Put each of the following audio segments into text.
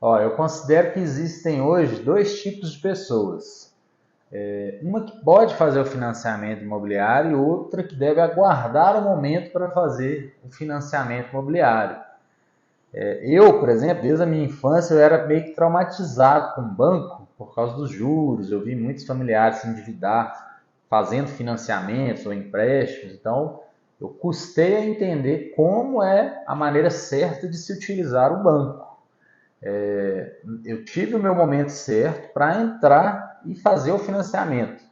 Ó, eu considero que existem hoje dois tipos de pessoas. Uma que pode fazer o financiamento imobiliário e outra que deve aguardar o momento para fazer o financiamento imobiliário. Eu, por exemplo, desde a minha infância, eu era meio que traumatizado com o banco por causa dos juros. Eu vi muitos familiares se endividar fazendo financiamentos ou empréstimos. Então, eu custei a entender como é a maneira certa de se utilizar o banco. Eu tive o meu momento certo para entrar e fazer o financiamento.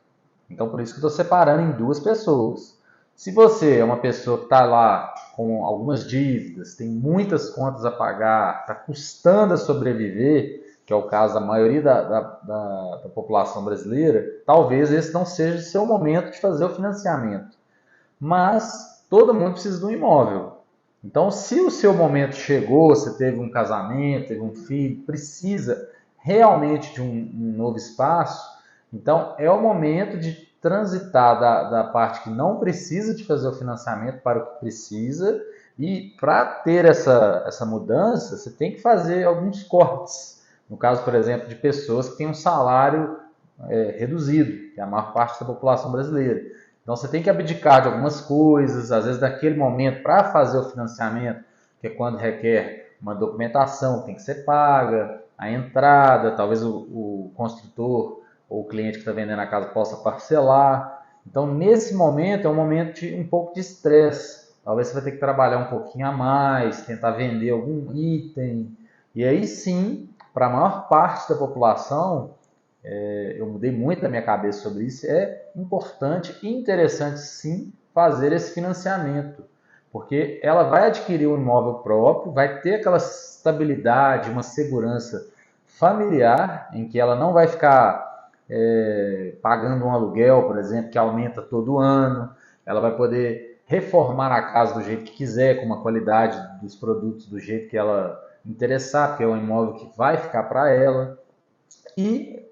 Então, por isso que eu estou separando em duas pessoas. Se você é uma pessoa que está lá com algumas dívidas, tem muitas contas a pagar, está custando a sobreviver, que é o caso da maioria da população brasileira, talvez esse não seja o seu momento de fazer o financiamento. Mas todo mundo precisa de um imóvel. Então, se o seu momento chegou, você teve um casamento, teve um filho, precisa realmente de um novo espaço, então é o momento de transitar da parte que não precisa de fazer o financiamento para o que precisa. E para ter essa mudança, você tem que fazer alguns cortes. No caso, por exemplo, de pessoas que têm um salário reduzido, que é a maior parte da população brasileira. Então você tem que abdicar de algumas coisas, às vezes daquele momento para fazer o financiamento, que é quando requer uma documentação, tem que ser paga, a entrada, talvez o construtor ou o cliente que está vendendo a casa possa parcelar. Então nesse momento é um momento de um pouco de estresse. Talvez você vai ter que trabalhar um pouquinho a mais, tentar vender algum item. E aí sim, para a maior parte da população, eu mudei muito a minha cabeça sobre isso, é importante e interessante sim fazer esse financiamento, porque ela vai adquirir um imóvel próprio, vai ter aquela estabilidade, uma segurança familiar, em que ela não vai ficar pagando um aluguel, por exemplo, que aumenta todo ano, ela vai poder reformar a casa do jeito que quiser, com uma qualidade dos produtos do jeito que ela interessar, porque é um imóvel que vai ficar para ela. E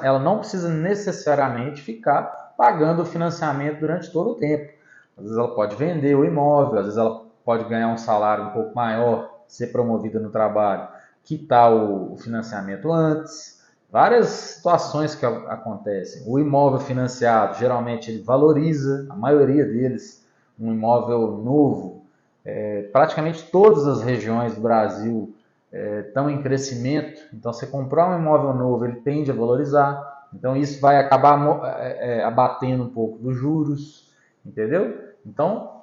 ela não precisa necessariamente ficar pagando o financiamento durante todo o tempo. Às vezes ela pode vender o imóvel, às vezes ela pode ganhar um salário um pouco maior, ser promovida no trabalho, quitar o financiamento antes. Várias situações que acontecem. O imóvel financiado, geralmente ele valoriza, a maioria deles, um imóvel novo. Praticamente todas as regiões do Brasil estão em crescimento, então você comprar um imóvel novo, ele tende a valorizar, então isso vai acabar abatendo um pouco dos juros, entendeu? Então,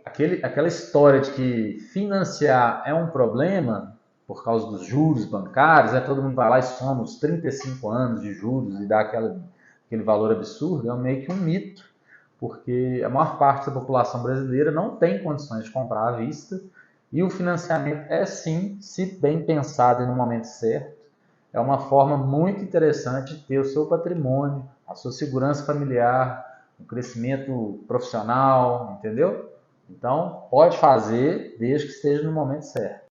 aquela história de que financiar é um problema por causa dos juros bancários, todo mundo vai lá e soma os 35 anos de juros e dá aquele valor absurdo, é meio que um mito, porque a maior parte da população brasileira não tem condições de comprar à vista. E o financiamento é sim, se bem pensado e no momento certo, é uma forma muito interessante de ter o seu patrimônio, a sua segurança familiar, o crescimento profissional, entendeu? Então, pode fazer desde que esteja no momento certo.